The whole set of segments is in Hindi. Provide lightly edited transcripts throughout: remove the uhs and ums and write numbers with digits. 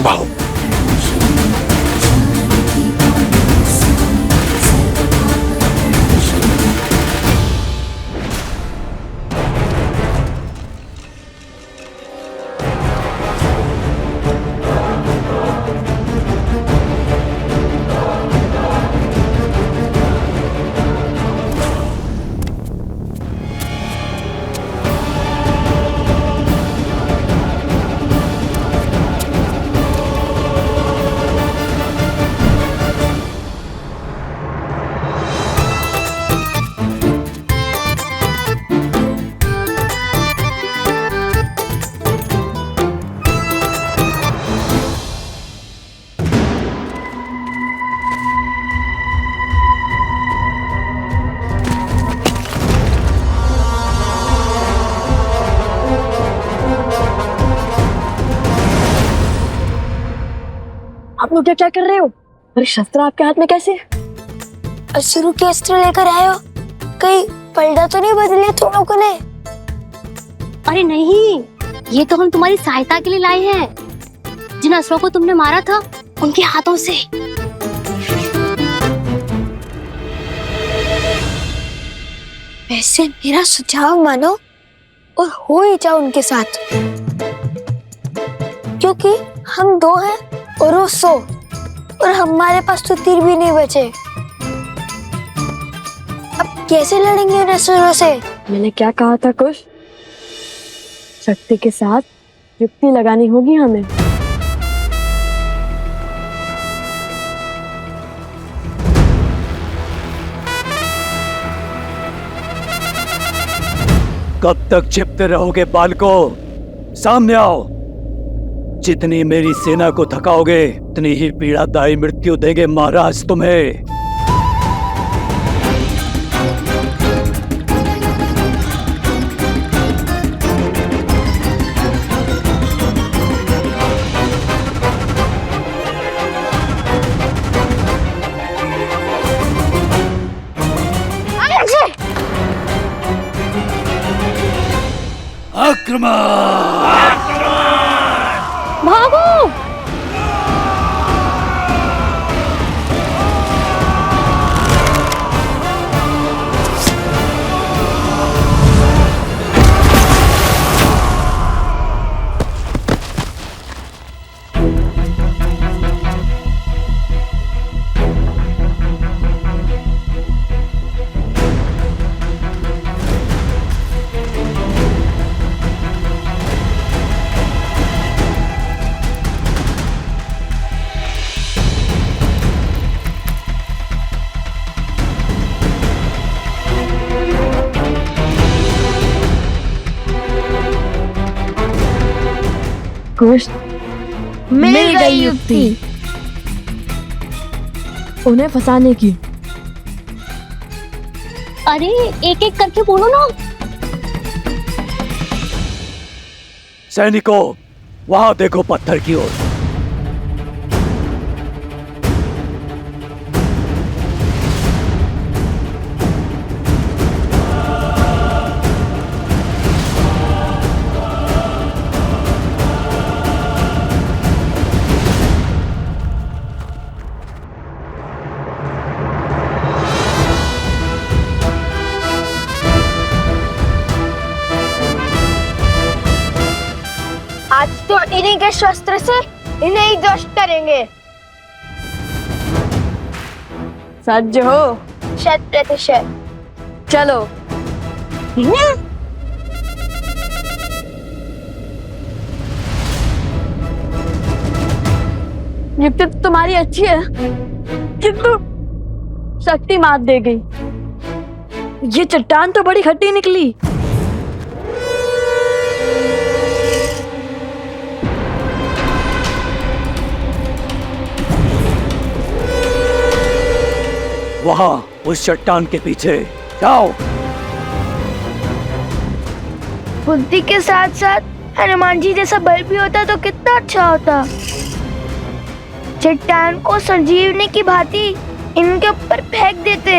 Wow. आप लोग क्या कर रहे हो? अरे शस्त्र आपके हाथ में कैसे? असुरों के अस्त्र लेकर आए हो? कहीं पलड़ा तो नहीं बदले तुम लोगों ने? अरे नहीं, ये तो हम तुम्हारी सहायता के लिए लाए हैं। जिन असुरों को तुमने मारा था उनके हाथों से। वैसे मेरा सुझाव मानो और हो ही जाओ उनके साथ, क्योंकि हम दो हैं और वो 100, और हमारे पास तो तीर भी नहीं बचे। अब कैसे लड़ेंगे उन असुरों से? मैंने क्या कहा था कुश? शक्ति के साथ युक्ति लगानी होगी हमें। कब तक छिपते रहोगे बालकों? सामने आओ। जितनी मेरी सेना को थकाओगे उतनी ही पीड़ादायी मृत्यु देंगे महाराज तुम्हें। आक्रमण! भागो! कुश, मिल गई युक्ति। उन्हें फंसाने की। अरे एक एक करके बोलो ना। सैनिकों, वहां देखो पत्थर की ओर। आज तो इन्हीं के शस्त्र से इन्हें ही ध्वस्त करेंगे। सज्ज हो? 100%। चलो। युक्ति तो तुम्हारी अच्छी है, किंतु शक्ति मात दे गई। ये चट्टान तो बड़ी खट्टी निकली। वहां उस चट्टान के पीछे जाओ। बुद्धि के साथ साथ हनुमान जी जैसा बल भी होता तो कितना अच्छा होता। चट्टान को संजीवनी की भांति इनके ऊपर फेंक देते।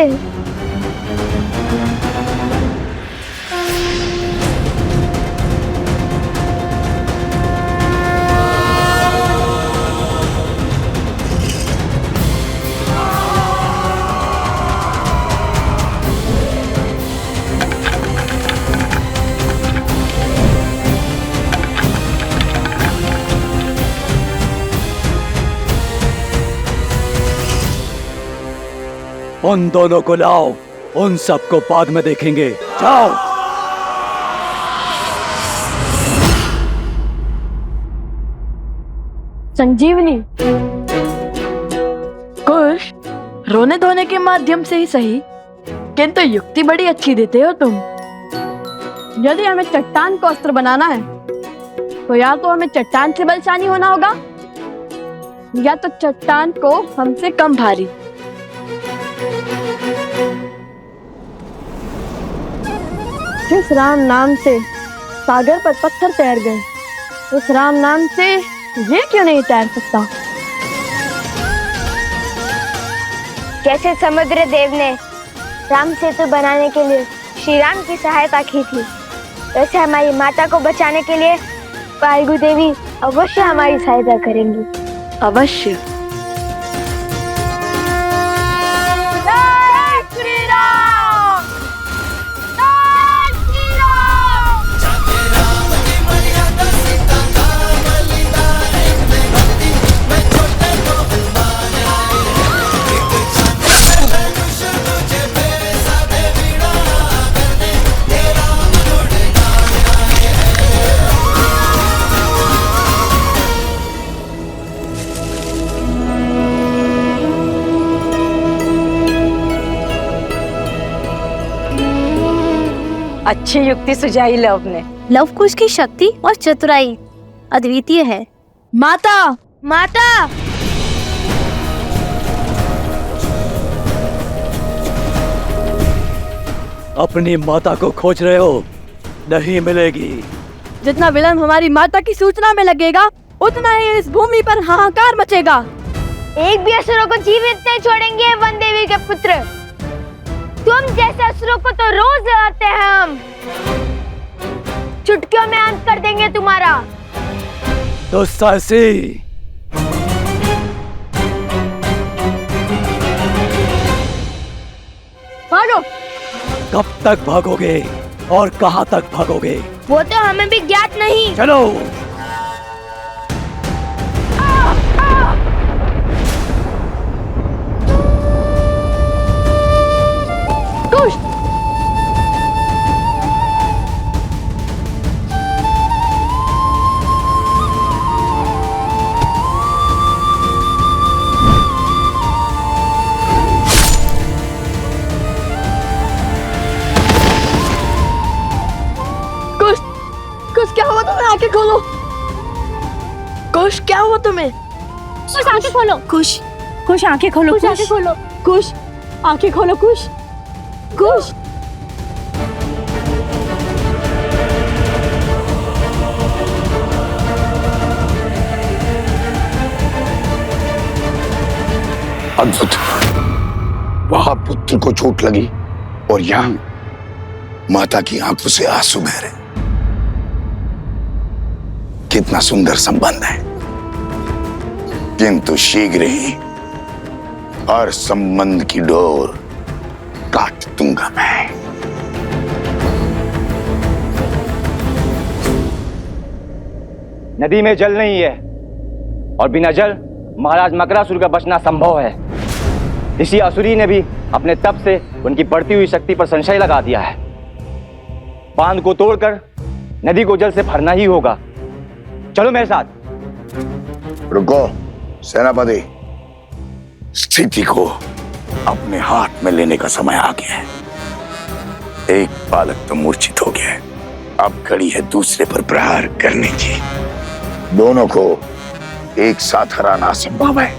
उन दोनों को लाओ, उन सबको बाद में देखेंगे। जाओ। संजीवनी कुश, रोने धोने के माध्यम से ही सही, किंतु युक्ति बड़ी अच्छी देते हो तुम। यदि हमें चट्टान को अस्त्र बनाना है तो या तो हमें चट्टान से बलशाली होना होगा या तो चट्टान को हमसे कम भारी। जिस राम नाम से सागर पर पत्थर तैर गए, उस राम नाम से ये क्यों नहीं तैर सकता? कैसे समुद्र देव ने राम सेतु बनाने के लिए श्री राम की सहायता की थी, वैसे हमारी माता को बचाने के लिए वायु देवी अवश्य हमारी सहायता करेंगी। अवश्य। अच्छी युक्ति सुझाई लव ने। लव कुश की शक्ति और चतुराई अद्वितीय है। माता, माता, अपनी माता को खोज रहे हो, नहीं मिलेगी। जितना विलंब हमारी माता की सूचना में लगेगा उतना ही इस भूमि पर हाहाकार मचेगा। एक भी असुरों को जीवित नहीं छोड़ेंगे वन देवी के पुत्र। तुम जैसे असुरों को तो रोज लड़ते हैं हम। चुटकियों में अंत कर देंगे तुम्हारा। दुस्साहसी, भागो। कब तक भागोगे और कहां तक भागोगे? वो तो हमें भी ज्ञात नहीं। चलो। कुश, कुश, कुश क्या हुआ तुम्हें? आंखें खोलो। कुश क्या हुआ तुम्हें? कुश आंखें खोलो। कुश, कुश आंखें खोलो। कुश आंखें खोलो। कुश आंखें खोलो। कुश, कुश। अद्भुत, वहां पुत्र को चोट लगी और यहाँ माता की आंखों से आंसू बह रहे। कितना सुंदर संबंध है, किंतु शीघ्र ही हर संबंध की डोर काट दूंगा मैं। नदी में जल नहीं है और बिना जल महाराज मकरासुर का बचना संभव है। ऋषि असुरी ने भी अपने तप से उनकी बढ़ती हुई शक्ति पर संशय लगा दिया है। बांध को तोड़कर नदी को जल से भरना ही होगा। चलो मेरे साथ। रुको सेनापति, स्थिति को अपने हाथ में लेने का समय आ गया है। एक बालक तो मूर्छित हो गया है, अब घड़ी है दूसरे पर प्रहार करने की। दोनों को एक साथ हराना असंभव है,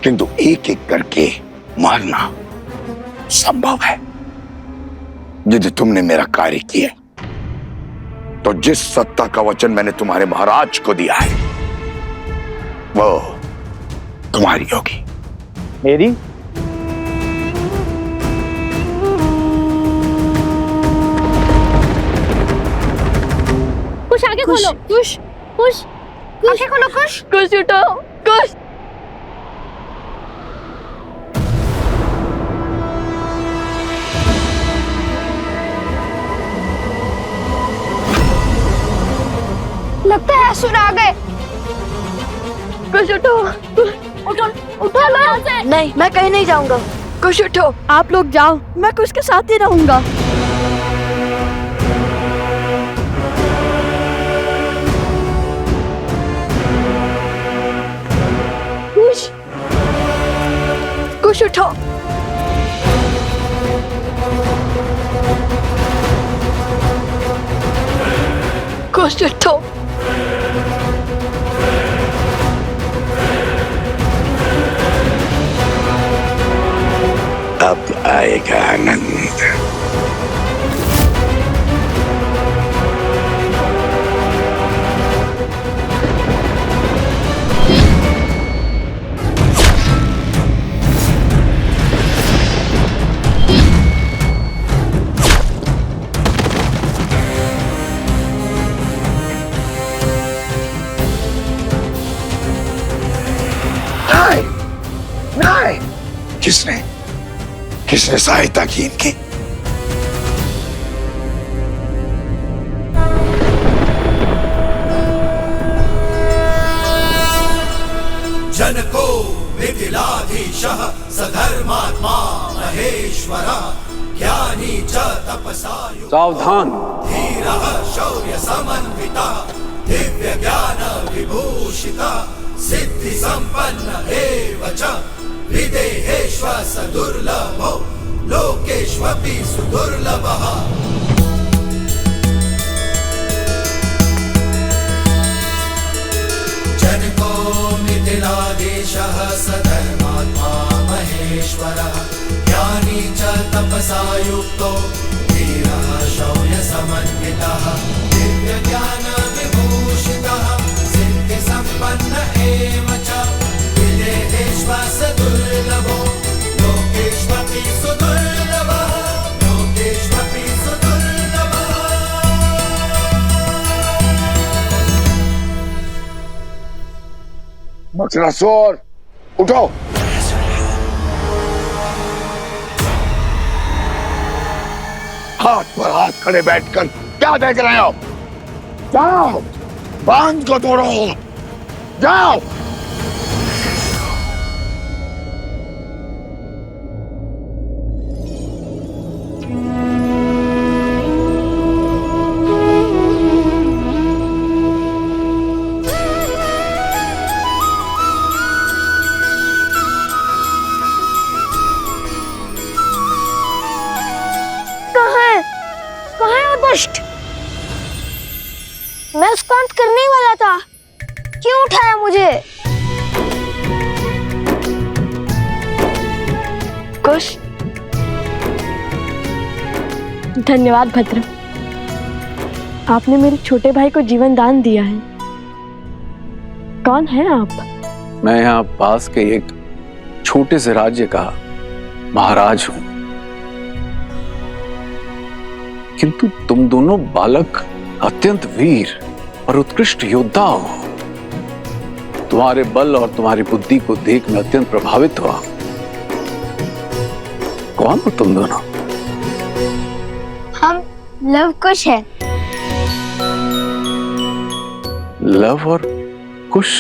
किंतु एक एक करके मारना संभव है। यदि तुमने मेरा कार्य किया तो जिस सत्ता का वचन मैंने तुम्हारे महाराज को दिया है वो तुम्हारी होगी। मेरी? कुछ आगे खोलो। कुछ कुछ आगे खोलो। कुछ कुछ उठो। कुछ लगता है असुर आ गए। कुछ उठो। उठो उठो लो। नहीं, मैं कहीं नहीं जाऊंगा। कुछ उठो, आप लोग जाओ, मैं कुछ के साथ ही रहूंगा। कुछ उठो। कुछ उठो। अब आएगा आनंद। नहीं, किसने सहायता की इनकी? जनको मिथिलाधीशः सधर्मात्मा महेश्वरः ज्ञानी च तपसा सावधान। धीरः शौर्य समन्वितः दिव्य ज्ञान विभूषितः सिद्धि संपन्न एव च विदेहेष्व सदुर्लभो लोकेष्वपि सुदुर्लभः। जनको मिथिलाधीशः सधर्मात्मा महेश्वरः ज्ञानी च तपसा युक्तो धीरः शौर्य समन्वितः दिव्य ज्ञान विभूषितः सिद्धि संपन्न एव च विदेहेष्व सदुर्लभो लोकेष्वपि सुदुर्लभः लोकेष्वपि सुदुर्लभः। मकरासुर उठो। हाथ पर हाथ खड़े बैठकर क्या देख रहे हो? जाओ, बांध को तोड़ो। जाओ। मैं उसको अंत करने ही वाला था, क्यों उठाया मुझे? कुश, धन्यवाद भद्र, आपने मेरे छोटे भाई को जीवन दान दिया है। कौन है आप? मैं यहाँ पास के एक छोटे से राज्य का महाराज हूं, किंतु तुम दोनों बालक अत्यंत वीर और उत्कृष्ट योद्धा हो। तुम्हारे बल और तुम्हारी बुद्धि को देख मैं अत्यंत प्रभावित हुआ। कौन हो तुम दोनों? हम लव कुश हैं। लव और कुश?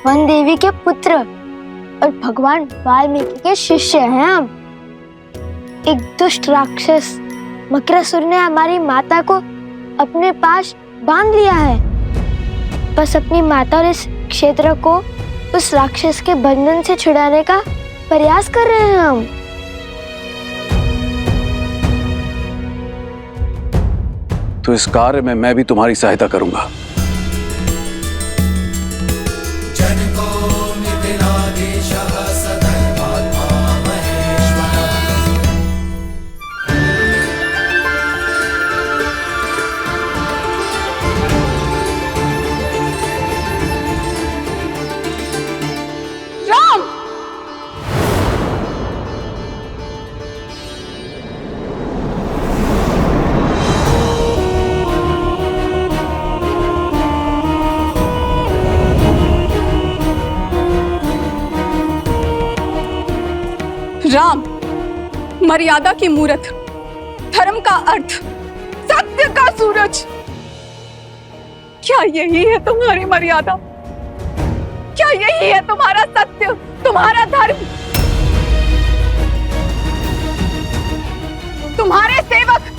वन देवी के पुत्र और भगवान वाल्मीकि के शिष्य हैं हम। एक दुष्ट राक्षस मकरासुर ने हमारी माता को अपने पास बांध लिया है। बस अपनी माता और इस क्षेत्र को उस राक्षस के बंधन से छुड़ाने का प्रयास कर रहे हैं हम। तो इस कार्य में मैं भी तुम्हारी सहायता करूंगा। राम मर्यादा की मूरत, धर्म का अर्थ, सत्य का सूरज। क्या यही है तुम्हारी मर्यादा? क्या यही है तुम्हारा सत्य, तुम्हारा धर्म? तुम्हारे सेवक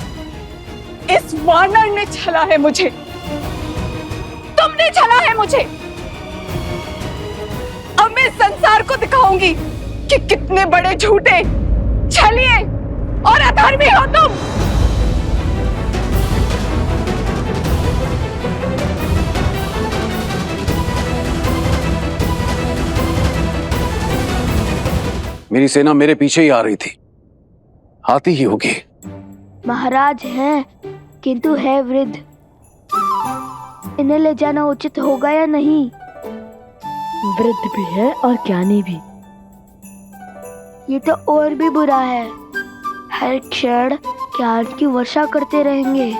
इस वानर ने छला है मुझे, तुमने छला है मुझे। अब मैं संसार को दिखाऊंगी कि कितने बड़े झूठे, छलिए और अधर्मी हो तुम। मेरी सेना मेरे पीछे ही आ रही थी, आती ही होगी। महाराज हैं, किंतु है वृद्ध। इन्हें ले जाना उचित होगा या नहीं? वृद्ध भी है और ज्ञानी भी। ये तो और भी बुरा है, हर क्षण ज्ञान की वर्षा करते रहेंगे।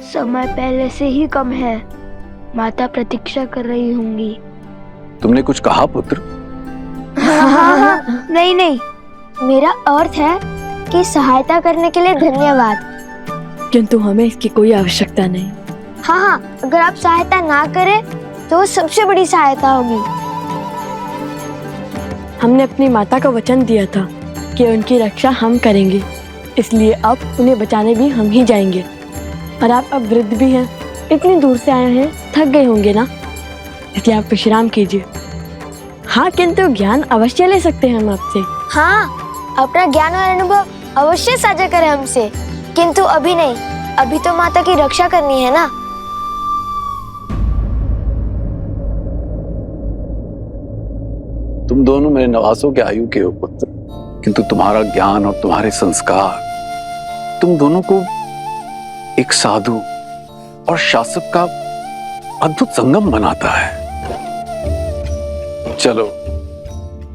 समय पहले से ही कम है, माता प्रतीक्षा कर रही होंगी। तुमने कुछ कहा पुत्र? हाँ, नहीं, मेरा अर्थ है कि सहायता करने के लिए धन्यवाद। किंतु हमें इसकी कोई आवश्यकता नहीं। हाँ, अगर आप सहायता ना करें तो सबसे बड़ी सहायता होगी। हमने अपनी माता को वचन दिया था कि उनकी रक्षा हम करेंगे, इसलिए अब उन्हें बचाने भी हम ही जाएंगे। और आप अब वृद्ध भी हैं, इतनी दूर से आए हैं, थक गए होंगे ना, इसलिए आप विश्राम कीजिए। हाँ, किंतु ज्ञान अवश्य ले सकते हैं हम आपसे। हाँ, अपना ज्ञान और अनुभव अवश्य साझा करें हमसे, किंतु अभी नहीं। अभी तो माता की रक्षा करनी है ना। तुम दोनों मेरे नवासों के आयु के हो पुत्र, किंतु तुम्हारा ज्ञान और तुम्हारे संस्कार तुम दोनों को एक साधु और शासक का अद्भुत संगम बनाता है। चलो,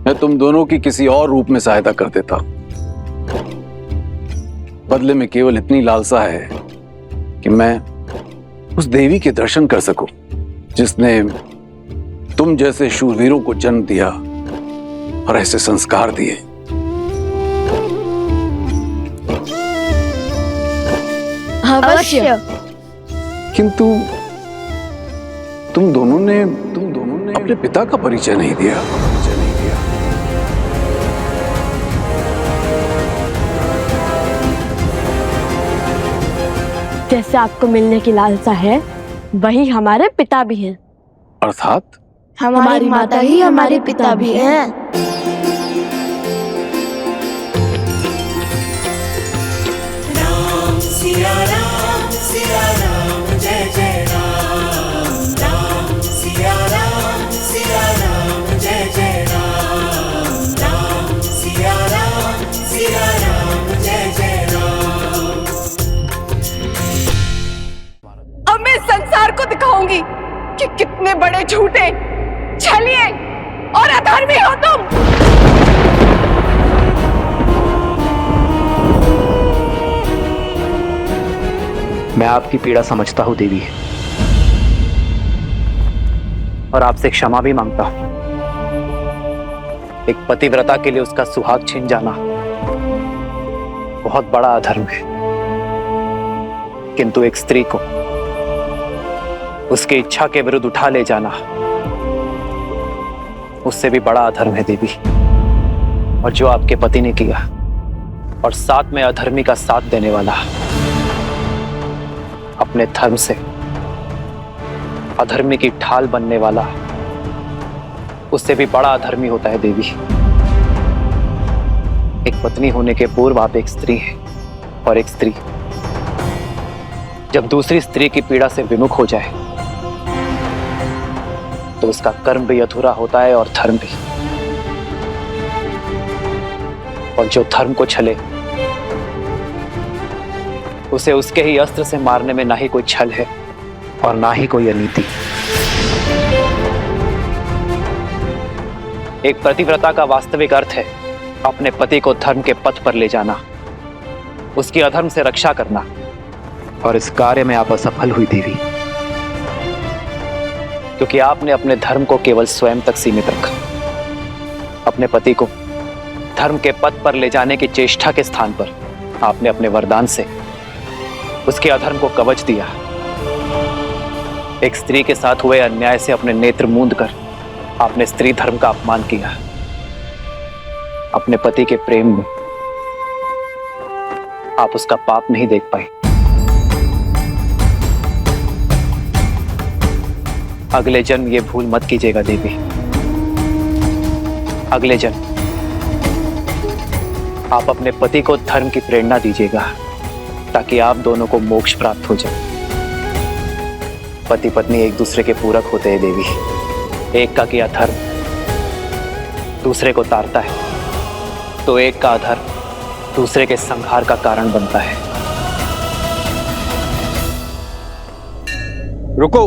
मैं तुम दोनों की किसी और रूप में सहायता कर देता हूं। बदले में केवल इतनी लालसा है कि मैं उस देवी के दर्शन कर सकूं जिसने तुम जैसे शूरवीरों को जन्म दिया और ऐसे संस्कार दिए। अवश्य। किंतु तुम दोनों ने अपने पिता का परिचय नहीं दिया। जैसे आपको मिलने की लालसा है, वही हमारे पिता भी हैं। अर्थात हमारी माता ही हमारे पिता भी हैं। राम सिया राम जय जय राम। राम सिया राम जय जय राम। राम सिया राम जय जय राम। अब मैं संसार को दिखाऊंगी कि कितने बड़े झूठे, छलिए और अधर्मी हो तुम। मैं आपकी पीड़ा समझता हूं देवी, और आपसे क्षमा भी मांगता हूं। एक पतिव्रता के लिए उसका सुहाग छीन जाना बहुत बड़ा अधर्म है, किंतु एक स्त्री को उसकी इच्छा के विरुद्ध उठा ले जाना उससे भी बड़ा अधर्म है देवी। और जो आपके पति ने किया, और साथ में अधर्मी का साथ देने वाला, अपने धर्म से अधर्मी की ढाल बनने वाला, उससे भी बड़ा अधर्मी होता है देवी। एक पत्नी होने के पूर्व आप एक स्त्री हैं, और एक स्त्री जब दूसरी स्त्री की पीड़ा से विमुख हो जाए तो उसका कर्म भी अधूरा होता है और धर्म भी। और जो धर्म को छले उसे उसके ही अस्त्र से मारने में ना ही कोई छल है और ना ही कोई अनीति। एक पतिव्रता का वास्तविक अर्थ है अपने पति को धर्म के पथ पर ले जाना, उसकी अधर्म से रक्षा करना। और इस कार्य में आप असफल हुई देवी, क्योंकि आपने अपने धर्म को केवल स्वयं तक सीमित रखा। अपने पति को धर्म के पथ पर ले जाने की चेष्टा के स्थान पर आपने अपने वरदान से उसके अधर्म को कवच दिया। एक स्त्री के साथ हुए अन्याय से अपने नेत्र मूंद कर आपने स्त्री धर्म का अपमान किया। अपने पति के प्रेम में आप उसका पाप नहीं देख पाई। अगले जन्म ये भूल मत कीजिएगा देवी। अगले जन्म आप अपने पति को धर्म की प्रेरणा दीजिएगा ताकि आप दोनों को मोक्ष प्राप्त हो जाए। पति पत्नी एक दूसरे के पूरक होते हैं देवी। एक का किया धर्म दूसरे को तारता है, तो एक का अधर्म दूसरे के संहार का कारण बनता है। रुको।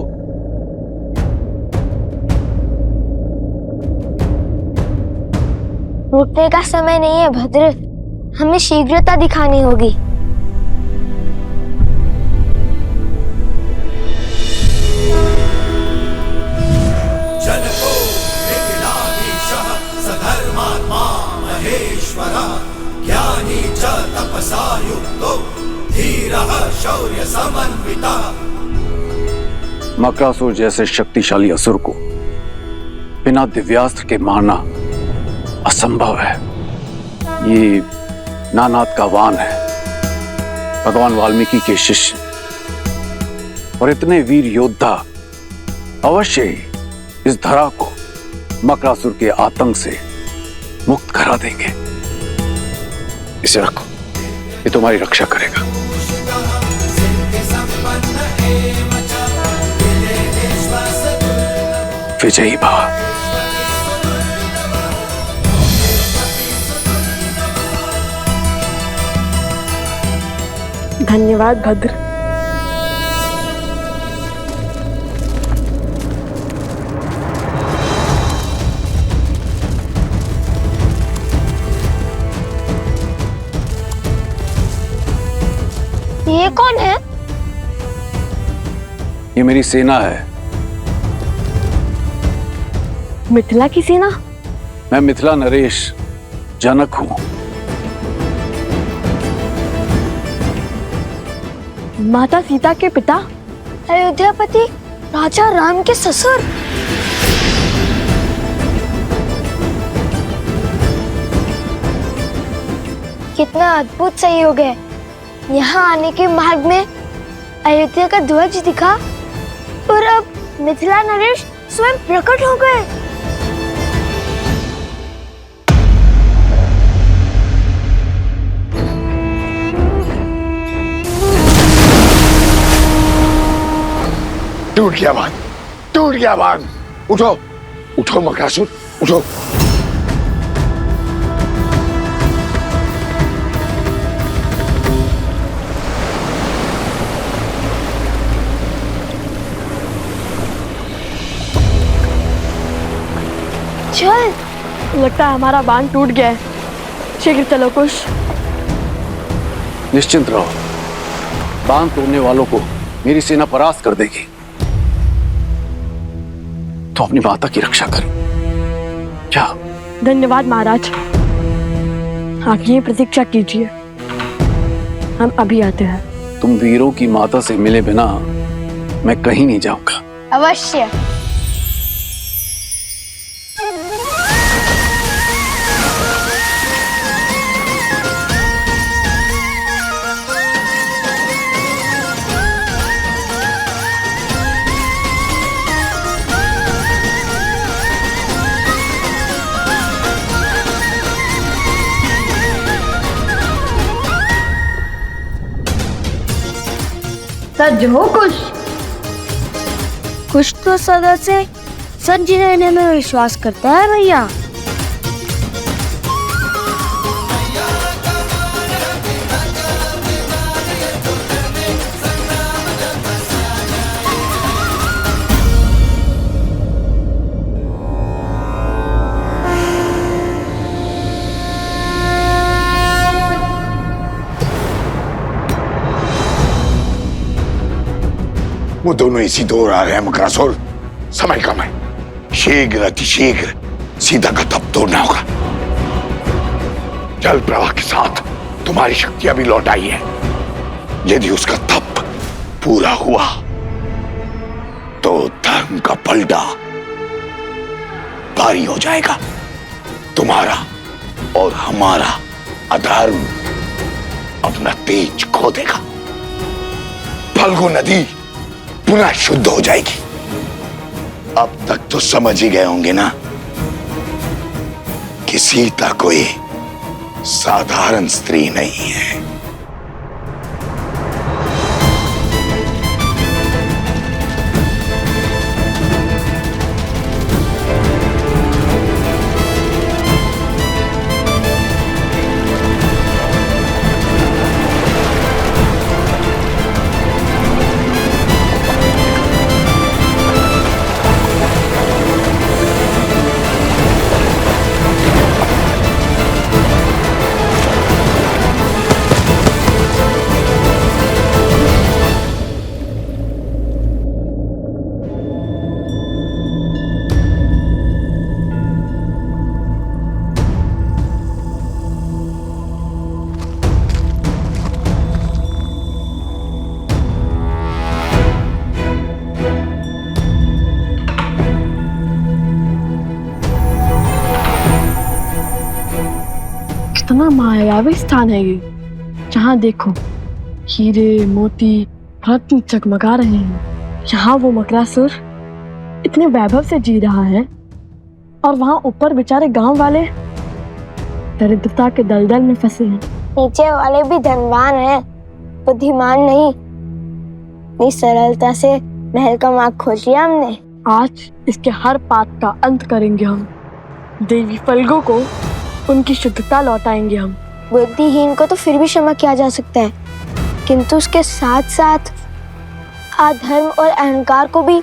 रुकने का समय नहीं है भद्र, हमें शीघ्रता दिखानी होगी। जनको मिथिलाधीशः सधर्मात्मा महेश्वरः ज्ञानी च तपसा युक्तो धीरः शौर्य समन्वितः। मकरासुर जैसे शक्तिशाली असुर को बिना दिव्यास्त्र के मारना असंभव है। ये नानाद का वान है, भगवान वाल्मीकि के शिष्य, और इतने वीर योद्धा अवश्य ही इस धरा को मकरासुर के आतंक से मुक्त करा देंगे। इसे रखो, ये तुम्हारी रक्षा करेगा। विजयी भव। धन्यवाद भद्र। ये कौन है? ये मेरी सेना है। मिथिला की सेना? मैं मिथिला नरेश जनक हूं। माता सीता के पिता, अयोध्यापति राजा राम के ससुर। कितना अद्भुत संयोग है। यहाँ आने के मार्ग में अयोध्या का ध्वज दिखा और अब मिथिला नरेश स्वयं प्रकट हो गए। टूट गया बांध, टूट गया बांध। उठो उठो मकरासुर, उठो। चल। लगता है हमारा बांध टूट गया है। शीघ्र चलो कुश। निश्चिंत रहो, बांध तोड़ने वालों को मेरी सेना परास्त कर देगी। तो अपनी माता की रक्षा करो। क्या? धन्यवाद महाराज। आप यही प्रतीक्षा कीजिए, हम अभी आते हैं। तुम वीरों की माता से मिले बिना मैं कहीं नहीं जाऊंगा। अवश्य। सज हो कुश। कुछ तो सदा से सच रहने में विश्वास करता है भैया। वो दोनों इसी दौर आ रहे हैं मकरासुर। समय कम है, शीघ्र अतिशीघ्र सीता का तप तोड़ना होगा। जल प्रवाह के साथ तुम्हारी शक्तियां भी लौट आई है। यदि उसका तप पूरा हुआ तो धर्म का पलड़ा भारी हो जाएगा। तुम्हारा और हमारा अधर्म अपना तेज खो देगा। फल्गु नदी पुनः शुद्ध हो जाएगी। अब तक तो समझ ही गए होंगे ना कि सीता कोई साधारण स्त्री नहीं है। कितना मायावी स्थान है ये। जहाँ देखो हीरे मोती रत्न चकमगा रहे हैं। यहाँ वो मकरासुर इतने वैभव से जी रहा है और वहाँ ऊपर बेचारे गांव वाले दरिद्रता के दलदल में फंसे हैं। नीचे वाले भी धनवान हैं, बुद्धिमान नहीं। इतनी सरलता से महल का मार्ग खोज लिया हमने। आज इसके हर पाप का अंत करेंगे हम। देवी फल्गु को उनकी शुद्धता लौटाएंगे हम। बुद्धिहीन को तो फिर भी क्षमा किया जा सकता है, किंतु उसके साथ साथ अधर्म और अहंकार को भी।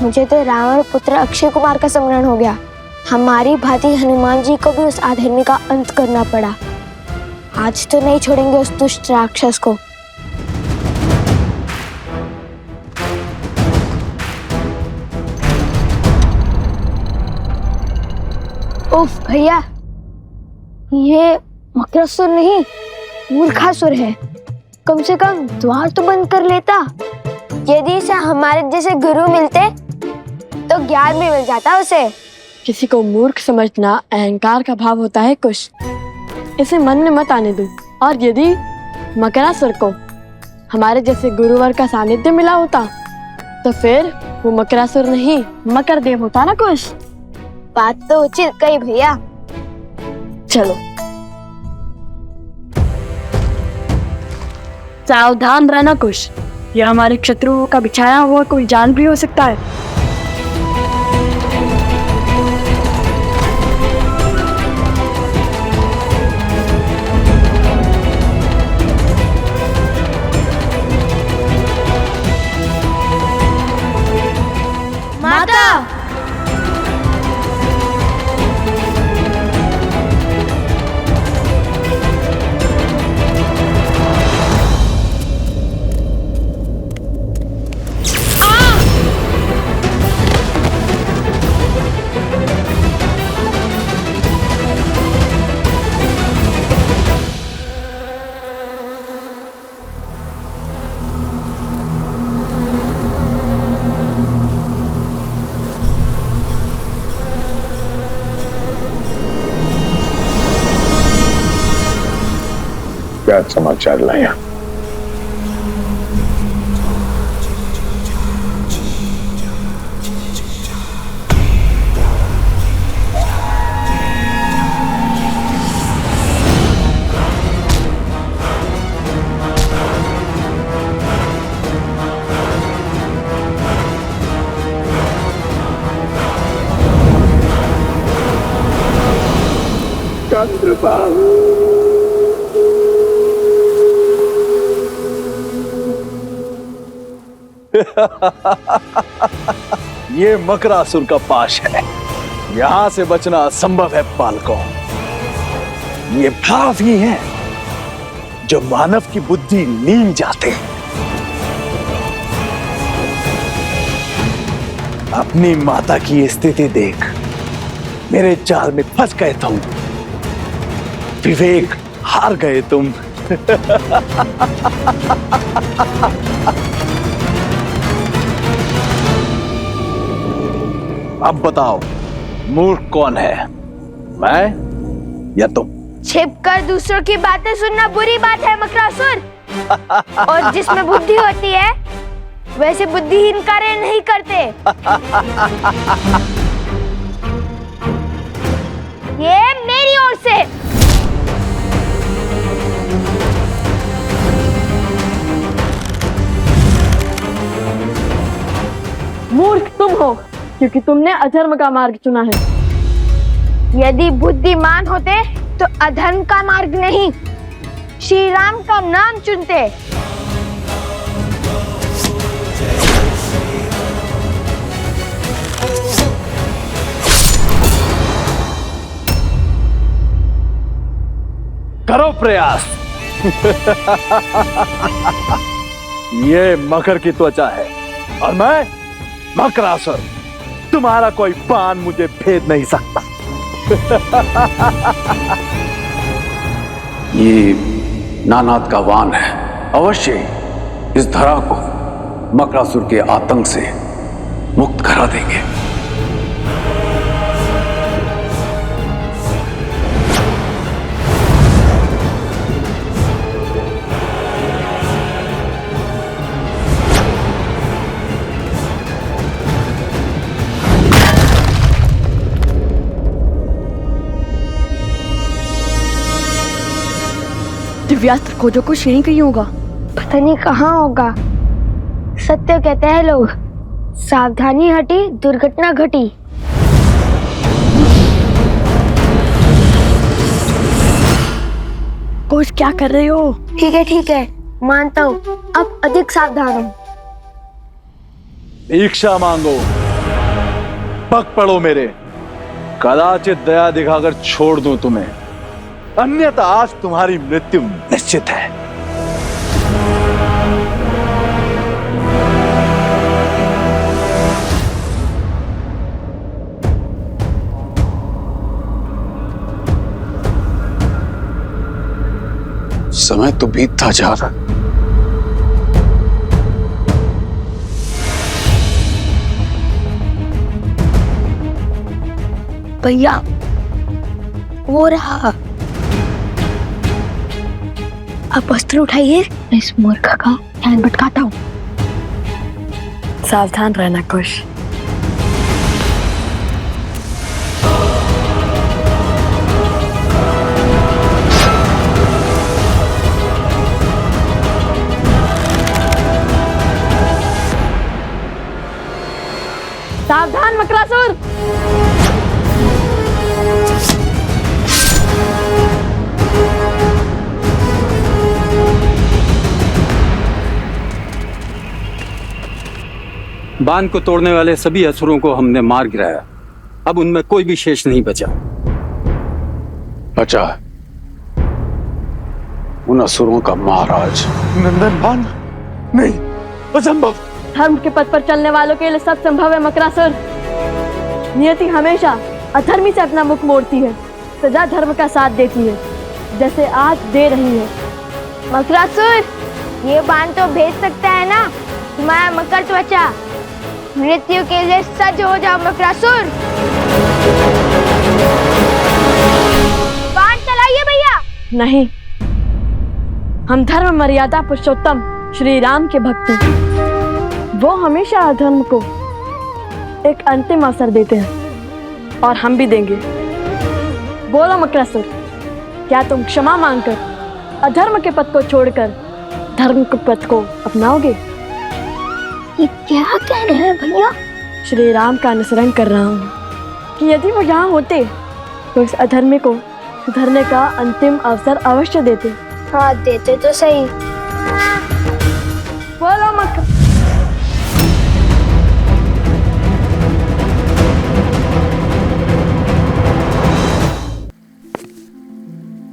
मुझे तो रावण पुत्र अक्षय कुमार का स्मरण हो गया। हमारी भांति हनुमान जी को भी उस अधर्मी का अंत करना पड़ा। आज तो नहीं छोड़ेंगे उस दुष्ट राक्षस को। उफ भैया, ये मकरासुर नहीं मूर्खासुर है। कम से कम द्वार तो बंद कर लेता। यदि इसे हमारे जैसे गुरु मिलते तो ज्ञान भी मिल जाता उसे। किसी को मूर्ख समझना अहंकार का भाव होता है कुश। इसे मन में मत आने दो। और यदि मकरासुर को हमारे जैसे गुरुवर का सानिध्य मिला होता तो फिर वो मकरासुर नहीं मकर देव होता ना कुश। बात तो उचित कही भैया। चलो सावधान रहना कुश। यह हमारे शत्रुओं का बिछाया हुआ कोई जाल भी हो सकता है। माता, क्या समाचार लाया? चंद्रबाबू, ये मकरासुर का पाश है। यहां से बचना असंभव है बालकों। ये भाव ही है जो मानव की बुद्धि नील जाते हैं। अपनी माता की स्थिति देख मेरे जाल में फंस गए तुम। विवेक, हार गए तुम। अब बताओ, मूर्ख कौन है, मैं या तुम? छिपकर दूसरों की बातें सुनना बुरी बात है मकरासुर। और जिसमें बुद्धि होती है वैसे बुद्धिहीन कार्य नहीं करते। ये मेरी ओर से। मूर्ख तुम हो, क्योंकि तुमने अधर्म का मार्ग चुना है। यदि बुद्धिमान होते तो अधर्म का मार्ग नहीं, श्री राम का नाम चुनते। करो प्रयास। ये मकर की त्वचा है और मैं मकरासुर। तुम्हारा कोई बाण मुझे भेद नहीं सकता। ये नानाद का वान है, अवश्य इस धरा को मकरासुर के आतंक से मुक्त करा देंगे। दिव्यास्त्र खोजो को श्रेणी कहीं होगा। पता नहीं कहाँ होगा। सत्य कहते हैं लोग, सावधानी हटी दुर्घटना घटी। कोश क्या कर रहे हो? ठीक है, मानता हूँ, अब अधिक सावधान हूँ। भिक्षा मांगो, पग पड़ो मेरे, कदाचित दया दिखाकर छोड़ दूं तुम्हें, अन्यथा आज तुम्हारी मृत्यु निश्चित है। समय तो बीतता जा रहा। भैया, वो रहा। आप वस्त्र उठाइए, मैं इस मूर्ख का ध्यान भटकाता हूँ। सावधान रहना कुश। सावधान मकरासुर। बांध को तोड़ने वाले सभी असुरों को हमने मार गिराया। अब उनमें कोई भी शेष नहीं बचा। बचा उन असुरों का महाराज नंदन बाण नहीं, असंभव। धर्म के पथ पर चलने वालों के लिए सब संभव है मकरासुर। नियति हमेशा अधर्मी से अपना मुख मोड़ती है, सदा धर्म का साथ देती है, जैसे आज दे रही है। मकरासुर, ये बाण तो भेज सकता है ना तुम्हारा मकर त्वचा। मृत्यु के लिए सज्ज हो जाओ मकरासुर। बाण चलाइए भैया। नहीं, हम धर्म मर्यादा पुरुषोत्तम श्री राम के भक्त हैं। वो हमेशा अधर्म को एक अंतिम अवसर देते हैं और हम भी देंगे। बोलो मकरासुर, क्या तुम क्षमा मांगकर अधर्म के पथ को छोड़कर धर्म के पथ को अपनाओगे? ये क्या कह रहे हैं भैया? श्री राम का अनुसरण कर रहा हूँ कि यदि वो यहाँ होते तो इस अधर्मी को सुधरने का अंतिम अवसर अवश्य देते। हाँ, देते तो सही। बोलो मक।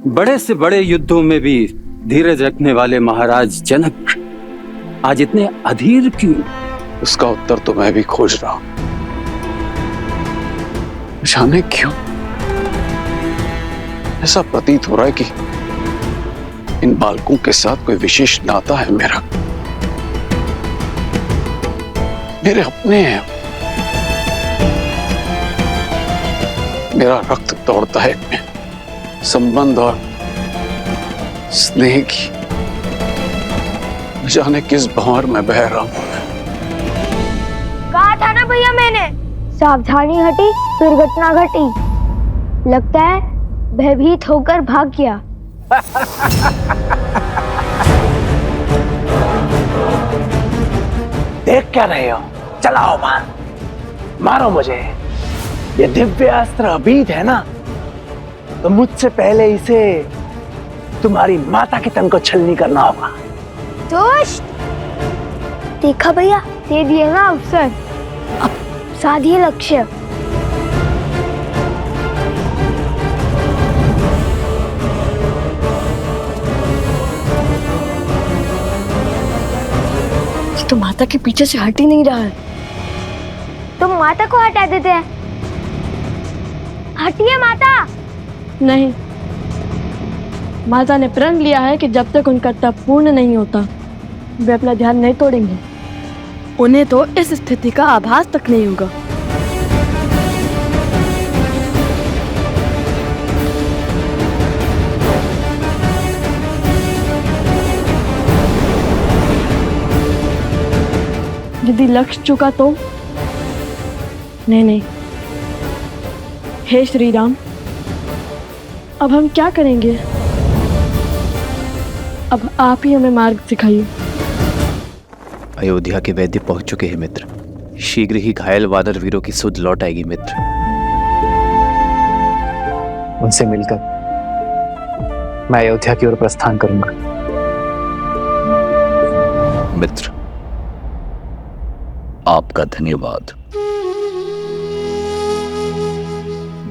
बड़े से बड़े युद्धों में भी धीरज रखने वाले महाराज जनक आज इतने अधीर क्यों? उसका उत्तर तो मैं भी खोज रहा हूं। जाने क्यों ऐसा प्रतीत हो रहा है कि इन बालकों के साथ कोई विशेष नाता है मेरा। मेरे अपने हैं, मेरा रक्त दौड़ता है इनमें, संबंध और स्नेह की न जाने किस भंवर में बह रहा हूं। कहा था ना भैया मैंने, सावधानी हटी दुर्घटना घटी। लगता है भयभीत होकर भाग गया। देख क्या रहे हो? चलाओ मान, मारो मुझे। ये दिव्य अस्त्र अबीद है ना, तो मुझसे पहले इसे तुम्हारी माता के तन को छलनी करना होगा। दुष्ट! देखा भैया, दे दिए ना अवसर, अब साधिए लक्ष्य। तो माता के पीछे से हट ही नहीं रहा है। तुम माता को हटा देते हैं। हटिए माता। नहीं, माता ने प्रण लिया है कि जब तक उनका तप पूर्ण नहीं होता वे अपना ध्यान नहीं तोड़ेंगे। उन्हें तो इस स्थिति का आभास तक नहीं होगा। यदि लक्ष्य चुका तो नहीं। हे श्री राम, अब हम क्या करेंगे? अब आप ही हमें मार्ग सिखाइए। अयोध्या के वैद्य पहुंच चुके हैं मित्र। शीघ्र ही घायल वानर वीरों की सुध लौट आएगी मित्र। उनसे मिलकर मैं अयोध्या की ओर प्रस्थान करूंगा। मित्र, आपका धन्यवाद।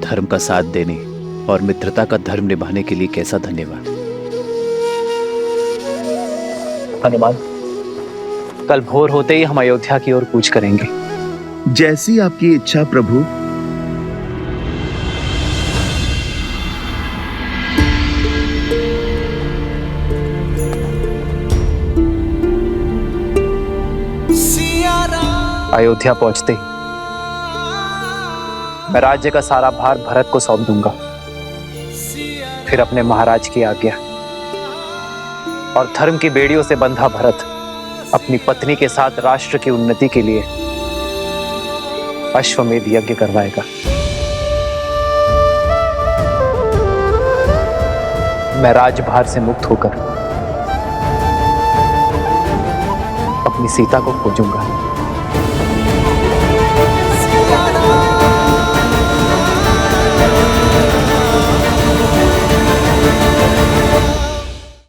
धर्म का साथ देने और मित्रता का धर्म निभाने के लिए कैसा धन्यवाद। हनुमान, कल भोर होते ही हम अयोध्या की ओर कूच करेंगे। जैसी आपकी इच्छा प्रभु। अयोध्या पहुंचते ही मैं राज्य का सारा भार भरत को सौंप दूंगा। फिर अपने महाराज की आज्ञा और धर्म की बेड़ियों से बंधा भरत अपनी पत्नी के साथ राष्ट्र की उन्नति के लिए अश्वमेध यज्ञ करवाएगा। मैं राजभार से मुक्त होकर अपनी सीता को खोजूंगा।